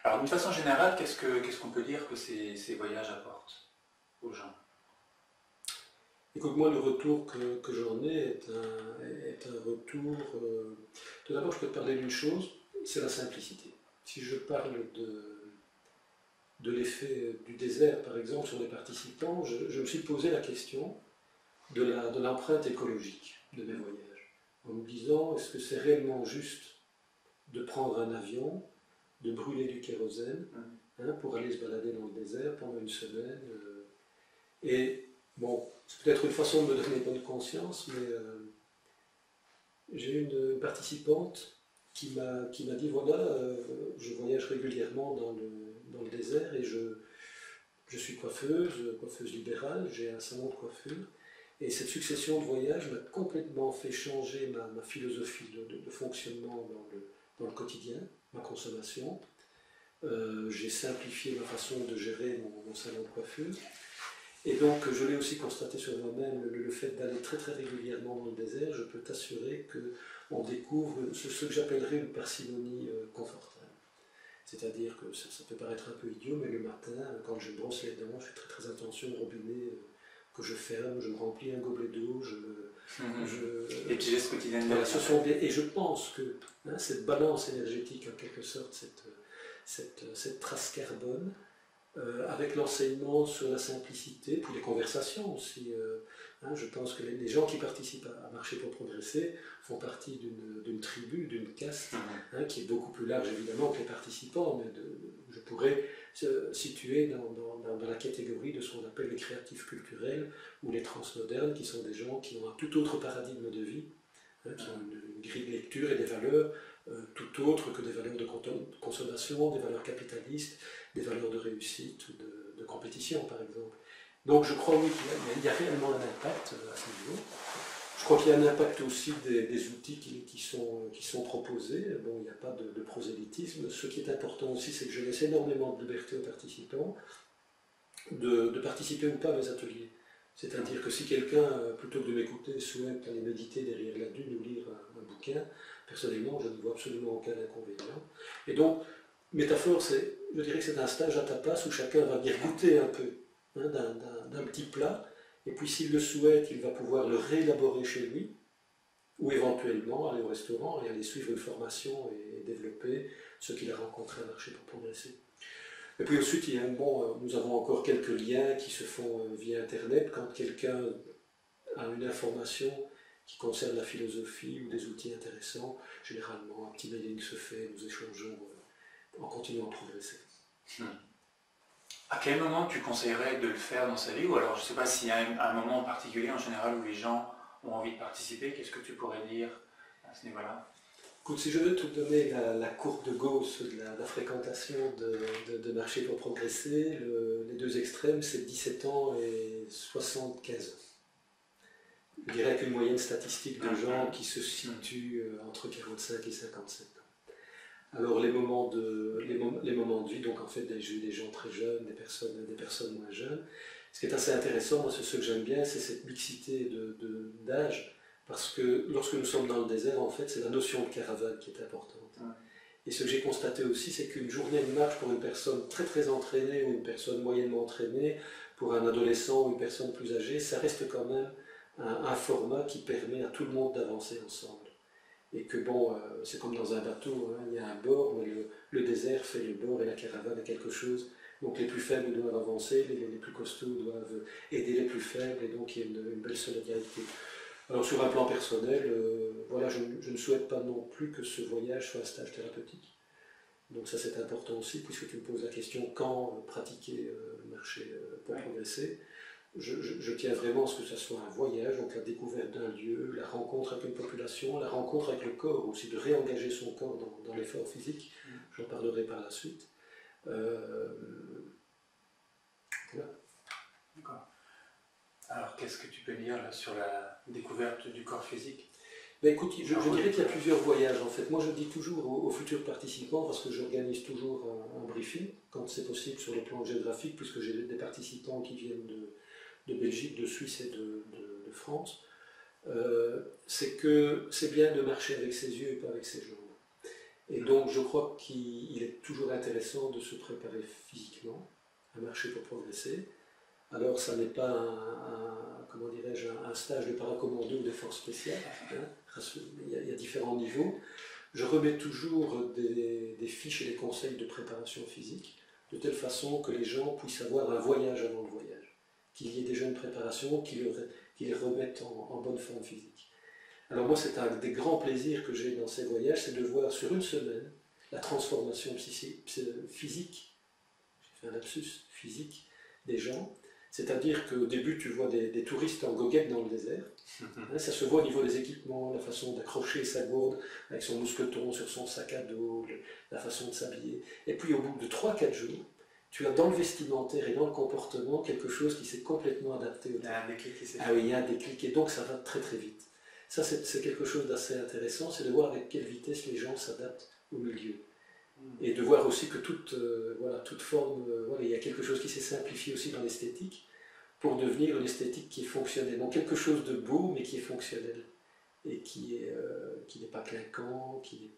Alors, d'une façon générale, qu'est-ce qu'on peut dire que ces voyages apportent aux gens? Écoute, moi, le retour que j'en ai est un retour... Tout d'abord, je peux te parler d'une chose, c'est la simplicité. Si je parle de l'effet du désert, par exemple, sur les participants, je me suis posé la question de l'empreinte écologique de mes voyages, en me disant, est-ce que c'est réellement juste de prendre un avion, de brûler du kérosène, pour aller se balader dans le désert pendant une semaine et bon, c'est peut-être une façon de me donner bonne conscience, mais j'ai une participante qui m'a dit, voilà, je voyage régulièrement dans le désert et je suis coiffeuse libérale, j'ai un salon de coiffure, et cette succession de voyages m'a complètement fait changer ma philosophie de fonctionnement dans le quotidien, ma consommation. J'ai simplifié ma façon de gérer mon salon de coiffure. Et donc, je l'ai aussi constaté sur moi-même, le fait d'aller très très régulièrement dans le désert, je peux t'assurer qu'on découvre ce que j'appellerais une parcimonie confortable. C'est-à-dire que ça peut paraître un peu idiot, mais le matin, quand je brosse les dents, je fais très très attention au robinet que je ferme, je me remplis un gobelet d'eau, Les petits gestes quotidiens. Voilà, et je pense que cette balance énergétique, en quelque sorte, cette trace carbone, avec l'enseignement sur la simplicité, puis les conversations aussi. Je pense que les gens qui participent à Marcher pour progresser font partie d'une tribu, d'une caste, qui est beaucoup plus large évidemment que les participants, mais je pourrais situer dans la catégorie de ce qu'on appelle les créatifs culturels ou les transmodernes, qui sont des gens qui ont un tout autre paradigme de vie, qui ont une grille de lecture et des valeurs tout autres que des valeurs de consommation, des valeurs capitalistes, des valeurs de réussite ou de compétition, par exemple. Donc je crois, oui, qu'il y a réellement un impact à ce niveau. Je crois qu'il y a un impact aussi des outils qui sont proposés. Bon, il n'y a pas de prosélytisme. Ce qui est important aussi, c'est que je laisse énormément de liberté aux participants de participer ou pas à mes ateliers. C'est-à-dire que si quelqu'un, plutôt que de m'écouter, souhaite aller méditer derrière la dune ou lire un bouquin, personnellement, je ne vois absolument aucun inconvénient. Et donc, métaphore, je dirais que c'est un stage à tapas où chacun va venir goûter un peu d'un petit plat, et puis s'il le souhaite, il va pouvoir le réélaborer chez lui, ou éventuellement aller au restaurant et aller suivre une formation et développer ce qu'il a rencontré à Marcher pour progresser. Et puis ensuite, nous avons encore quelques liens qui se font via Internet. Quand quelqu'un a une information qui concerne la philosophie ou des outils intéressants, généralement un petit mailing se fait, nous échangeons en continuant à progresser. À quel moment tu conseillerais de le faire dans sa vie? Ou alors je ne sais pas s'il y a un moment en particulier en général où les gens ont envie de participer, qu'est-ce que tu pourrais dire à ce niveau-là? Écoute, si je veux te donner la courbe de Gauss de la fréquentation de Marcher pour progresser, les deux extrêmes, c'est 17 ans et 75 ans. Je dirais qu'une moyenne statistique de gens qui se situent entre 45 et 57 ans. Alors les moments de vie, donc en fait j'ai eu des gens très jeunes, des personnes moins jeunes. Ce qui est assez intéressant, moi c'est ce que j'aime bien, c'est cette mixité d'âge. Parce que lorsque nous sommes dans le désert, en fait, c'est la notion de caravane qui est importante. Et ce que j'ai constaté aussi, c'est qu'une journée de marche pour une personne très très entraînée ou une personne moyennement entraînée, pour un adolescent ou une personne plus âgée, ça reste quand même un format qui permet à tout le monde d'avancer ensemble. Et que bon, c'est comme dans un bateau, il y a un bord, mais le désert fait le bord et la caravane est quelque chose. Donc les plus faibles doivent avancer, les plus costauds doivent aider les plus faibles, et donc il y a une belle solidarité. Alors sur un plan personnel, voilà, je ne souhaite pas non plus que ce voyage soit un stage thérapeutique. Donc ça c'est important aussi, puisque tu me poses la question quand pratiquer Marcher pour progresser. Je tiens vraiment à ce que ce soit un voyage, donc la découverte d'un lieu, la rencontre avec une population, la rencontre avec le corps aussi, de réengager son corps dans l'effort physique. J'en parlerai par la suite. Voilà. D'accord. Alors, qu'est-ce que tu peux dire là, sur la découverte du corps physique? Ben écoute, je dirais qu'il y a plusieurs voyages en fait. Moi je dis toujours aux futurs participants, parce que j'organise toujours un briefing, quand c'est possible sur le plan géographique, puisque j'ai des participants qui viennent de Belgique, de Suisse et de France, c'est que c'est bien de marcher avec ses yeux et pas avec ses jambes. Et donc je crois qu'il est toujours intéressant de se préparer physiquement à marcher pour progresser. Alors ça n'est pas comment dirais-je, un stage de paracommando ou de force spéciale, hein. Il y a différents niveaux. Je remets toujours des fiches et des conseils de préparation physique, de telle façon que les gens puissent avoir un voyage avant le voyage, qu'il y ait déjà une préparation qui les remette en bonne forme physique. Alors moi, c'est un des grands plaisirs que j'ai dans ces voyages, c'est de voir sur une semaine la transformation physique, j'ai fait un lapsus, physique des gens. C'est-à-dire qu'au début, tu vois des touristes en goguette dans le désert. Hein, ça se voit au niveau des équipements, la façon d'accrocher sa gourde avec son mousqueton sur son sac à dos, la façon de s'habiller. Et puis au bout de 3-4 jours, tu as dans le vestimentaire et dans le comportement quelque chose qui s'est complètement adapté au temps. Il y a un déclic qui s'est fait. Ah oui, il y a un déclic et donc ça va très très vite. Ça, c'est quelque chose d'assez intéressant, c'est de voir avec quelle vitesse les gens s'adaptent au milieu. Et de voir aussi que toute forme, il y a quelque chose qui s'est simplifié aussi dans l'esthétique pour devenir une esthétique qui est fonctionnelle. Donc quelque chose de beau mais qui est fonctionnel et qui n'est pas clinquant, qui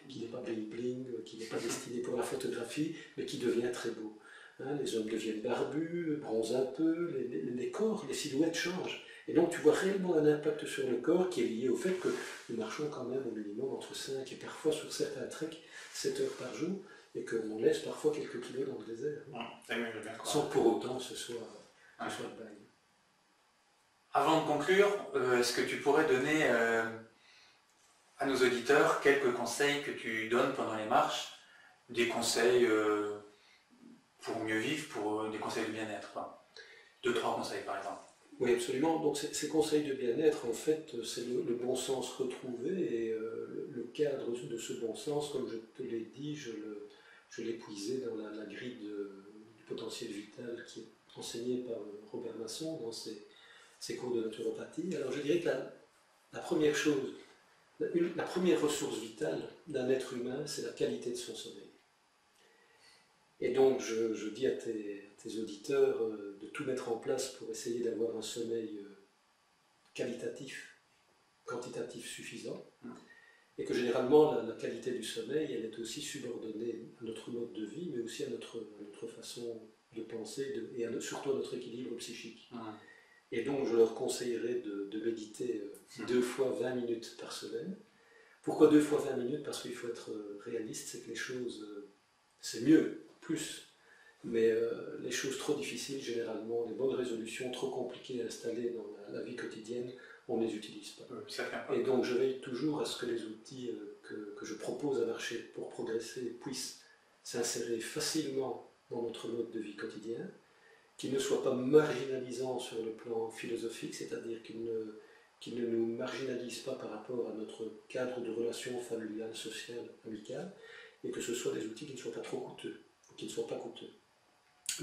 n'est pas bling bling, qui n'est pas destiné pour la photographie, mais qui devient très beau. Hein, les hommes deviennent barbus, bronzent un peu, les corps, les silhouettes changent. Et donc tu vois réellement un impact sur le corps qui est lié au fait que nous marchons quand même au minimum entre 5 et parfois sur certains treks 7 heures par jour et qu'on laisse parfois quelques kilos dans le désert. Sans que pour autant ce soit le bail. Avant de conclure, est-ce que tu pourrais donner à nos auditeurs quelques conseils que tu donnes pendant les marches, des conseils pour mieux vivre, des conseils de bien-être, 2-3 conseils par exemple. Oui, absolument. Donc ces conseils de bien-être, en fait, c'est le bon sens retrouvé et le cadre de ce bon sens, comme je te l'ai dit, je l'ai puisé dans la grille du potentiel vital qui est enseignée par Robert Masson dans ses cours de naturopathie. Alors je dirais que la première chose, la première ressource vitale d'un être humain, c'est la qualité de son sommeil. Et donc je dis à tes auditeurs de tout mettre en place pour essayer d'avoir un sommeil qualitatif, quantitatif suffisant, et que généralement la qualité du sommeil, elle est aussi subordonnée à notre mode de vie, mais aussi à notre façon de penser et surtout à notre équilibre psychique. Et donc je leur conseillerais de méditer 2 fois 20 minutes par semaine. Pourquoi 2 fois 20 minutes? Parce qu'il faut être réaliste, c'est que les choses, c'est mieux, plus. Mais les choses trop difficiles, généralement, les bonnes résolutions trop compliquées à installer dans la vie quotidienne, on ne les utilise pas. Et donc je veille toujours à ce que les outils que je propose à marcher pour progresser puissent s'insérer facilement dans notre mode de vie quotidien, qu'ils ne soient pas marginalisants sur le plan philosophique, c'est-à-dire qu'ils ne nous marginalisent pas par rapport à notre cadre de relations familiales, sociales, amicales, et que ce soit des outils qui ne soient pas trop coûteux, ou qui ne soient pas coûteux.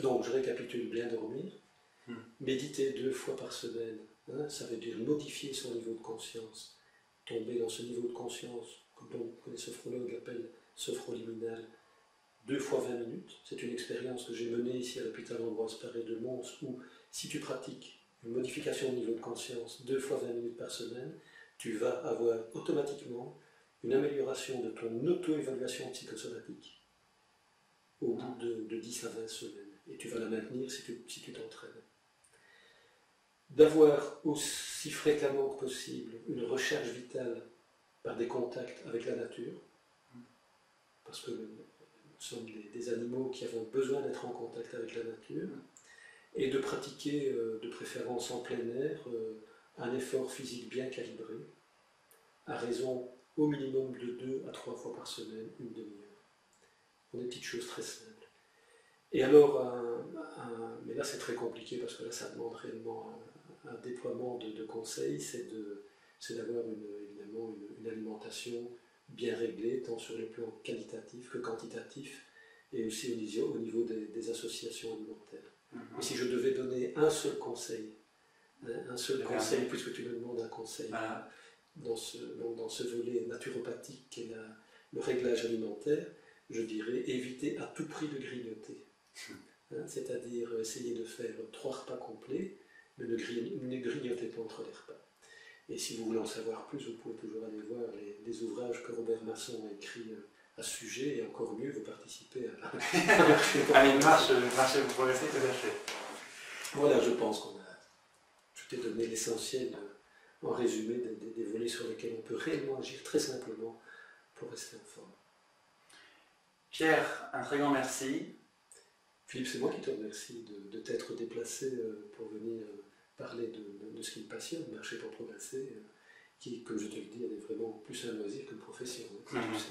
Donc je récapitule: bien dormir, méditer 2 fois par semaine, hein, ça veut dire modifier son niveau de conscience, tomber dans ce niveau de conscience que les sophrologues appellent sophroliminal, 2 fois 20 minutes. C'est une expérience que j'ai menée ici à l'hôpital Ambroise Paré de Mons, où si tu pratiques une modification au niveau de conscience 2 fois 20 minutes par semaine, tu vas avoir automatiquement une amélioration de ton auto-évaluation psychosomatique au bout de 10 à 20 semaines. Et tu vas la maintenir si tu t'entraînes. D'avoir aussi fréquemment que possible une recherche vitale par des contacts avec la nature, parce que nous sommes des animaux qui avons besoin d'être en contact avec la nature, et de pratiquer, de préférence en plein air, un effort physique bien calibré, à raison au minimum de 2 à 3 fois par semaine, une demi-heure. Pour des petites choses très simples. Et alors, mais là c'est très compliqué parce que là ça demande réellement un déploiement de conseils, c'est d'avoir évidemment une alimentation bien réglée, tant sur le plan qualitatif que quantitatif, et aussi au niveau des associations alimentaires. Et si je devais donner un seul conseil, puisque tu me demandes un conseil, dans ce volet naturopathique qu'est le réglage alimentaire, je dirais éviter à tout prix de grignoter. C'est-à-dire essayer de faire 3 repas complets, mais ne grignotez pas entre les repas. Et si vous voulez en savoir plus, vous pouvez toujours aller voir les ouvrages que Robert Masson a écrits à ce sujet, et encore mieux, vous participez à une marche pour progresser, tout à fait. Voilà, je pense je t'ai donné l'essentiel en résumé des volets sur lesquels on peut réellement agir très simplement pour rester en forme. Pierre, un très grand merci. Philippe, c'est moi qui te remercie de t'être déplacé pour venir parler de ce qui me passionne, marcher pour progresser, qui, comme je te le dis, est vraiment plus un loisir qu'une profession, comme tu sais.